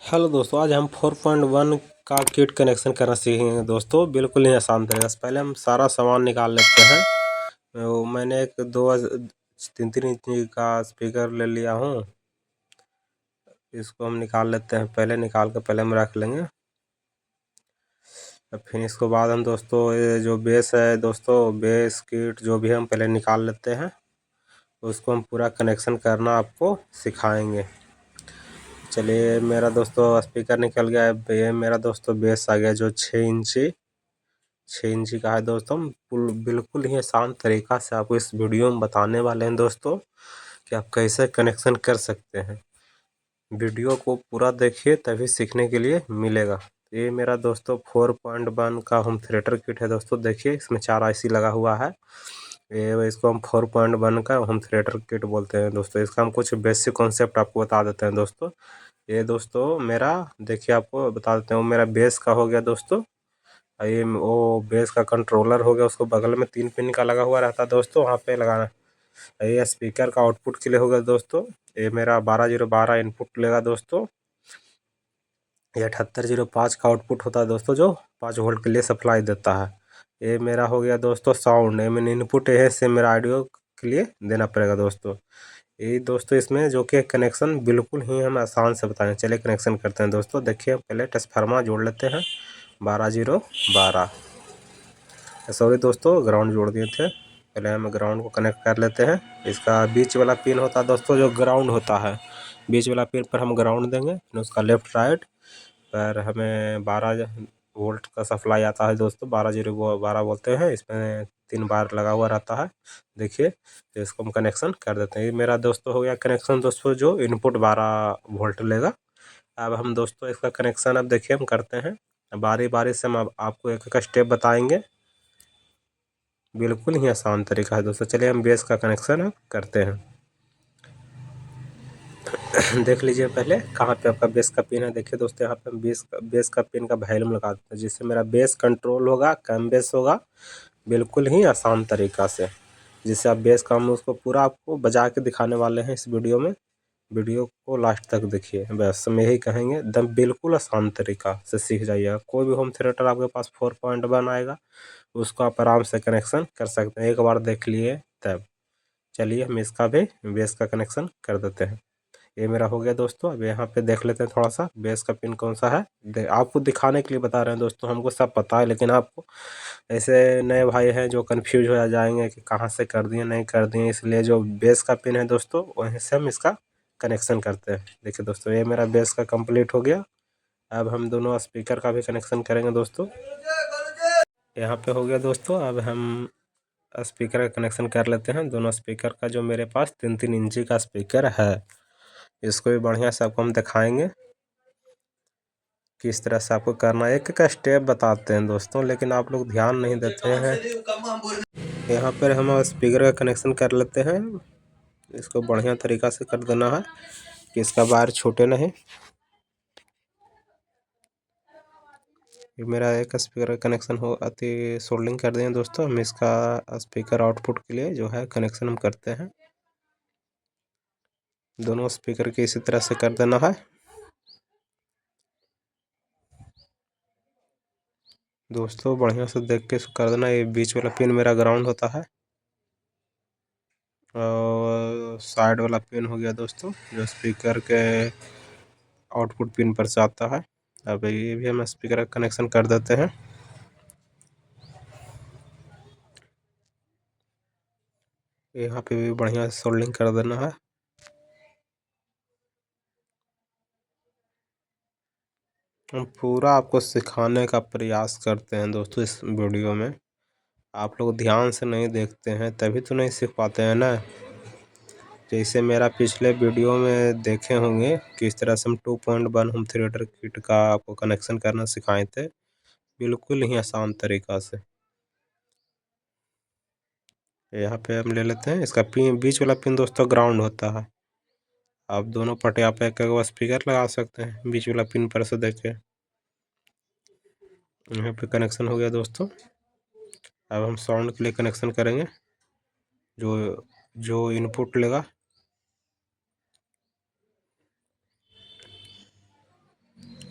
Hello दोस्तों, आज हम 4.1 का किट कनेक्शन करना सीखेंगे दोस्तों। बिल्कुल ही आसान तरीका से पहले हम सारा सामान निकाल लेते हैं। मैंने एक 2-3 इंच का स्पीकर ले लिया हूँ। इसको हम निकाल लेते हैं, पहले निकाल के पहले हम रख लेंगे। फिर इसके बाद हम दोस्तों ये जो बेस है दोस्तों, बेस किट जो भी हम पहले निकाल लेते हैं, उसको हम पूरा कनेक्शन करना आपको सिखाएंगे। चलिए, मेरा दोस्तों स्पीकर निकल गया है। ये मेरा दोस्तों बेस आ गया जो 6 इंची का है दोस्तों। हम बिल्कुल ही आसान तरीका से आपको इस वीडियो में बताने वाले हैं दोस्तों कि आप कैसे कनेक्शन कर सकते हैं। वीडियो को पूरा देखिए, तभी सीखने के लिए मिलेगा। ये मेरा दोस्तों 4.1 का होम थिएटर किट है दोस्तों। देखिए, इसमें 4 IC लगा हुआ है। ये इसको हम 4.1 का होम थिएटर किट बोलते हैं दोस्तों। इसका हम कुछ बेसिक कॉन्सेप्ट आपको बता देते हैं दोस्तों। ये दोस्तों मेरा, देखिए आपको बता देते हैं, वो मेरा बेस का हो गया दोस्तों। ये वो बेस का कंट्रोलर हो गया, उसको बगल में 3 पिन का लगा हुआ रहता है दोस्तों, वहाँ पे लगाना। ये स्पीकर का आउटपुट के लिए हो गया दोस्तों। ये मेरा 12012 इनपुट लेगा दोस्तों। ये 7805 का आउटपुट होता है दोस्तों, जो 5 वोल्ट के लिए सप्लाई देता है। ये मेरा हो गया दोस्तों साउंड। ये मैंने इनपुट है से मेरा ऑडियो के लिए देना पड़ेगा दोस्तों। ये दोस्तों इसमें जो कि कनेक्शन बिल्कुल ही हम आसान से बताएंगे। चलिए कनेक्शन करते हैं दोस्तों। देखिए, पहले ट्रांसफार्मर जोड़ लेते हैं 12012। सॉरी दोस्तों, ग्राउंड जोड़ दिए थे। पहले हम ग्राउंड को कनेक्ट कर लेते हैं। इसका बीच वाला पिन होता है दोस्तों, जो ग्राउंड होता है, बीच वाला पिन पर हम ग्राउंड देंगे। फिर उसका लेफ्ट राइट पर हमें 12 वोल्ट का सप्लाई आता है दोस्तों। 12 बोलते हैं, इसमें 3 बार लगा हुआ रहता है। देखिए, तो इसको हम कनेक्शन कर देते हैं। ये मेरा दोस्तों हो गया कनेक्शन दोस्तों, जो इनपुट 12 वोल्ट लेगा। अब हम दोस्तों इसका कनेक्शन अब देखिए हम करते हैं। बारी बारी से हम आपको एक एक स्टेप बताएंगे। बिल्कुल ही आसान तरीका है दोस्तों। चलिए हम बेस का कनेक्शन अब करते हैं। देख लीजिए पहले कहाँ पे आपका बेस का पिन है। देखिए दोस्तों, यहाँ पे हम बेस का पिन का वैल्यूम लगा देते हैं, जिससे मेरा बेस कंट्रोल होगा, कम बेस होगा। बिल्कुल ही आसान तरीका से, जिससे आप बेस का हम उसको पूरा आपको बजा के दिखाने वाले हैं इस वीडियो में। वीडियो को लास्ट तक देखिए। बस हम यही कहेंगे, एकदम बिल्कुल आसान तरीका से सीख जाइएगा। कोई भी होम थिएटर आपके पास 4.1 आएगा, उसको आप आराम से कनेक्शन कर सकते हैं। एक बार देख लिए तब। चलिए हम इसका भी बेस का कनेक्शन कर देते हैं। ये मेरा हो गया दोस्तों। अब यहाँ पे देख लेते हैं थोड़ा सा बेस का पिन कौन सा है। आपको दिखाने के लिए बता रहे हैं दोस्तों, हमको सब पता है, लेकिन आपको ऐसे नए भाई हैं जो कंफ्यूज हो जाएंगे कि कहाँ से कर दिए नहीं कर दिए, इसलिए जो बेस का पिन है दोस्तों, वहीं से हम इसका कनेक्शन करते हैं। देखिए दोस्तों, ये मेरा बेस का कंप्लीट हो गया। अब हम दोनों स्पीकर का भी कनेक्शन करेंगे दोस्तों। यहाँ पे हो गया दोस्तों। अब हम स्पीकर का कनेक्शन कर लेते हैं। दोनों स्पीकर का, जो मेरे पास 3-3 इंची का स्पीकर है, इसको भी बढ़िया से आपको हम दिखाएंगे किस तरह से आपको करना है। एक एक स्टेप बताते हैं दोस्तों, लेकिन आप लोग ध्यान नहीं देते हैं। यहाँ पर हम स्पीकर का कनेक्शन कर लेते हैं। इसको बढ़िया तरीका से कर देना है कि इसका वायर छूटे नहीं। मेरा एक स्पीकर का कनेक्शन हो अति सोल्डिंग कर दिए दोस्तों। हम इसका स्पीकर आउटपुट के लिए जो है कनेक्शन हम करते हैं। दोनों स्पीकर के इसी तरह से कर देना है दोस्तों। बढ़िया से देख के कर देना। ये बीच वाला पिन मेरा ग्राउंड होता है, और साइड वाला पिन हो गया दोस्तों, जो स्पीकर के आउटपुट पिन पर से आता है। अब ये भी हम स्पीकर का कनेक्शन कर देते हैं। यहाँ पे भी बढ़िया से सोल्डिंग कर देना है। हम पूरा आपको सिखाने का प्रयास करते हैं दोस्तों इस वीडियो में। आप लोग ध्यान से नहीं देखते हैं, तभी तो नहीं सीख पाते हैं ना। जैसे मेरा पिछले वीडियो में देखे होंगे किस तरह से हम 2.1 होम थिएटर किट का आपको कनेक्शन करना सिखाए थे, बिल्कुल ही आसान तरीका से। यहाँ पे हम ले लेते हैं इसका पिन। बीच वाला पिन दोस्तों ग्राउंड होता है। आप दोनों पटे आप एक स्पीकर लगा सकते हैं बीच वाला पिन पर से देख के। यहाँ पे कनेक्शन हो गया दोस्तों। अब हम साउंड के लिए कनेक्शन करेंगे। जो जो इनपुट लेगा,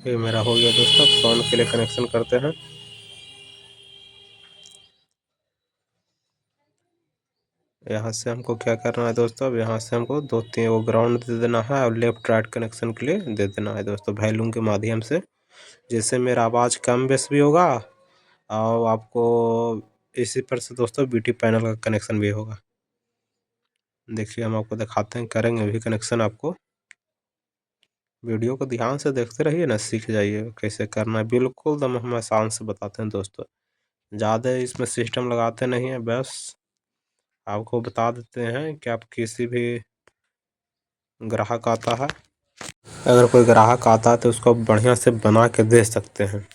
ये मेरा हो गया दोस्तों। साउंड के लिए कनेक्शन करते हैं। यहाँ से हमको क्या करना है दोस्तों, अब यहाँ से हमको 2-3 वो ग्राउंड दे देना है और लेफ्ट राइट कनेक्शन के लिए दे देना है दोस्तों, वॉल्यूम के माध्यम से, जिससे मेरा आवाज़ कम बेस भी होगा और आपको इसी पर से दोस्तों BT पैनल का कनेक्शन भी होगा। देखिए हम आपको दिखाते हैं, करेंगे अभी कनेक्शन। आपको वीडियो को ध्यान से देखते रहिए ना, सीख जाइए कैसे करना है। बिल्कुल दम हम आसान से बताते हैं दोस्तों, ज़्यादा इसमें सिस्टम लगाते नहीं हैं, बस आपको बता देते हैं कि आप किसी भी ग्राहक आता है, अगर कोई ग्राहक आता है तो उसको बढ़िया से बना के दे सकते हैं।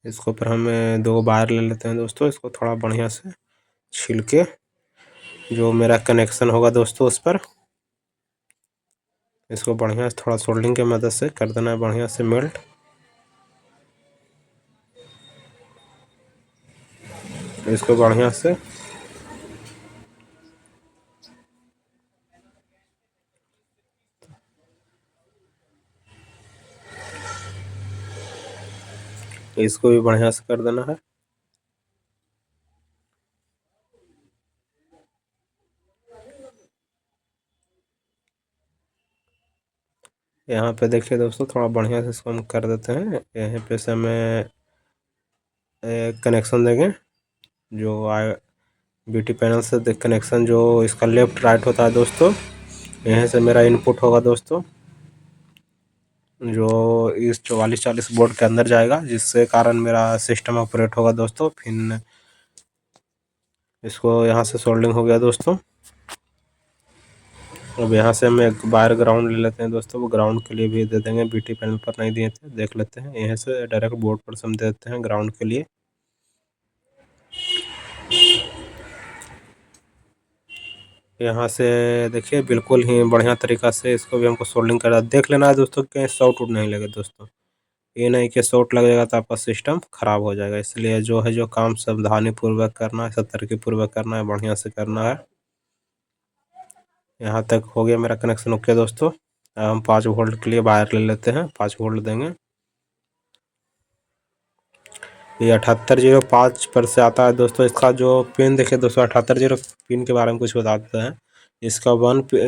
इसको पर हम 2 वायर ले लेते हैं दोस्तों, इसको थोड़ा बढ़िया से छील के, जो मेरा कनेक्शन होगा दोस्तों उस पर इसको बढ़िया से थोड़ा सोल्डिंग की मदद से कर देना है, बढ़िया से मेल्ट। इसको बढ़िया से इसको भी बढ़िया से कर देना है। यहाँ पे देखिए दोस्तों, थोड़ा बढ़िया से इसको हम कर देते हैं। यहाँ पे से हमें कनेक्शन देंगे, जो BT पैनल से कनेक्शन जो इसका लेफ्ट राइट होता है दोस्तों, यहाँ से मेरा इनपुट होगा दोस्तों, जो इस 4440 बोर्ड के अंदर जाएगा, जिससे कारण मेरा सिस्टम ऑपरेट होगा दोस्तों। फिर इसको यहाँ से सोल्डिंग हो गया दोस्तों। अब यहाँ से हम एक वायर ग्राउंड ले लेते हैं दोस्तों, वो ग्राउंड के लिए भी दे देंगे, BT पैनल पर नहीं दिए थे, देख लेते हैं। यहाँ से डायरेक्ट बोर्ड पर से हम दे देते हैं ग्राउंड के लिए। यहाँ से देखिए बिल्कुल ही बढ़िया तरीक़ा से इसको भी हमको सोल्डिंग कर देख लेना है दोस्तों, कहीं शॉर्ट उट नहीं लगे दोस्तों। ये नहीं कि शॉर्ट लगेगा तो आपका सिस्टम ख़राब हो जाएगा, इसलिए जो है जो काम सावधानी पूर्वक करना है, सतर्की पूर्वक करना है, बढ़िया से करना है। यहाँ तक हो गया मेरा कनेक्शन ओके दोस्तों। हम 5 वोल्ट के लिए वायर ले लेते हैं, 5 वोल्ट देंगे। ये 7805 पर से आता है दोस्तों। इसका जो पिन देखिए दोस्तों, 7805 पिन के बारे में कुछ बताते हैं। इसका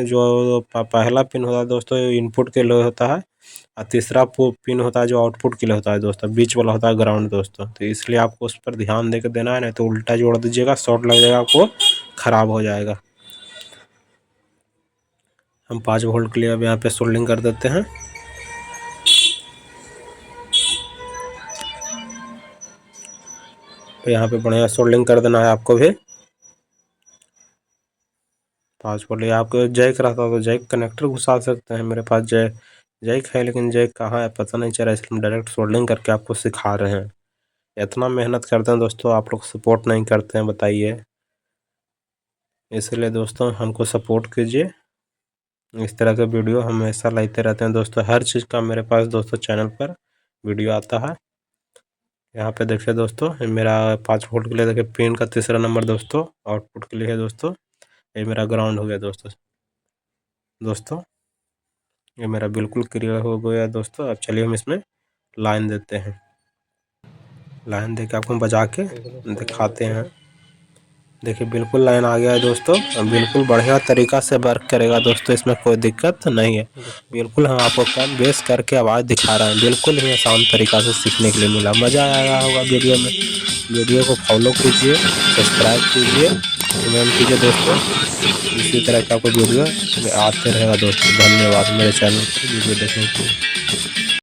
जो पहला पिन होता है दोस्तों, इनपुट के लिए होता है, और तीसरा पिन होता है जो आउटपुट के लिए होता है दोस्तों, बीच वाला होता है ग्राउंड दोस्तों। तो इसलिए आपको उस पर ध्यान दे के देना है, नहीं तो उल्टा जोड़ दीजिएगा, शॉर्ट लग जाएगा, आपको ख़राब हो जाएगा। हम 5 वोल्ट के लिए अब यहाँ पे सोल्डिंग कर देते हैं। तो यहाँ पे बढ़िया सोल्डिंग कर देना है आपको भी। 5 वोल्ट, आपको जैक रहता तो जैक कनेक्टर घुसा सकते हैं, मेरे पास जैक है, लेकिन जैक कहाँ है पता नहीं चल रहा, इसलिए हम डायरेक्ट सोल्डिंग करके आपको सिखा रहे हैं। इतना मेहनत करते हैं दोस्तों, आप लोग सपोर्ट नहीं करते हैं, बताइए। इसलिए दोस्तों हमको सपोर्ट कीजिए, इस तरह के वीडियो हमेशा लाते रहते हैं दोस्तों। हर चीज़ का मेरे पास दोस्तों चैनल पर वीडियो आता है। यहाँ पे देखिए दोस्तों, मेरा 5 वोल्ट के लिए देखिए पिन का तीसरा नंबर दोस्तों आउटपुट के लिए है दोस्तों। ये मेरा ग्राउंड हो गया दोस्तों। ये मेरा बिल्कुल क्लियर हो गया दोस्तों। अब चलिए हम इसमें लाइन देते हैं, लाइन दे के आपको बजा के दिखाते हैं। देखिए बिल्कुल लाइन आ गया है दोस्तों, बिल्कुल बढ़िया तरीक़ा से वर्क करेगा दोस्तों, इसमें कोई दिक्कत नहीं है। बिल्कुल हम आपको कम बेस करके आवाज़ दिखा रहे हैं, बिल्कुल ही आसान तरीक़ा से सीखने के लिए मिला। मज़ा आया होगा वीडियो में। वीडियो को फॉलो कीजिए, सब्सक्राइब कीजिए, कमेंट कीजिए दोस्तों। इसी तरह का आपको वीडियो आते रहेगा दोस्तों। धन्यवाद मेरे चैनल पर वीडियो देखने के लिए।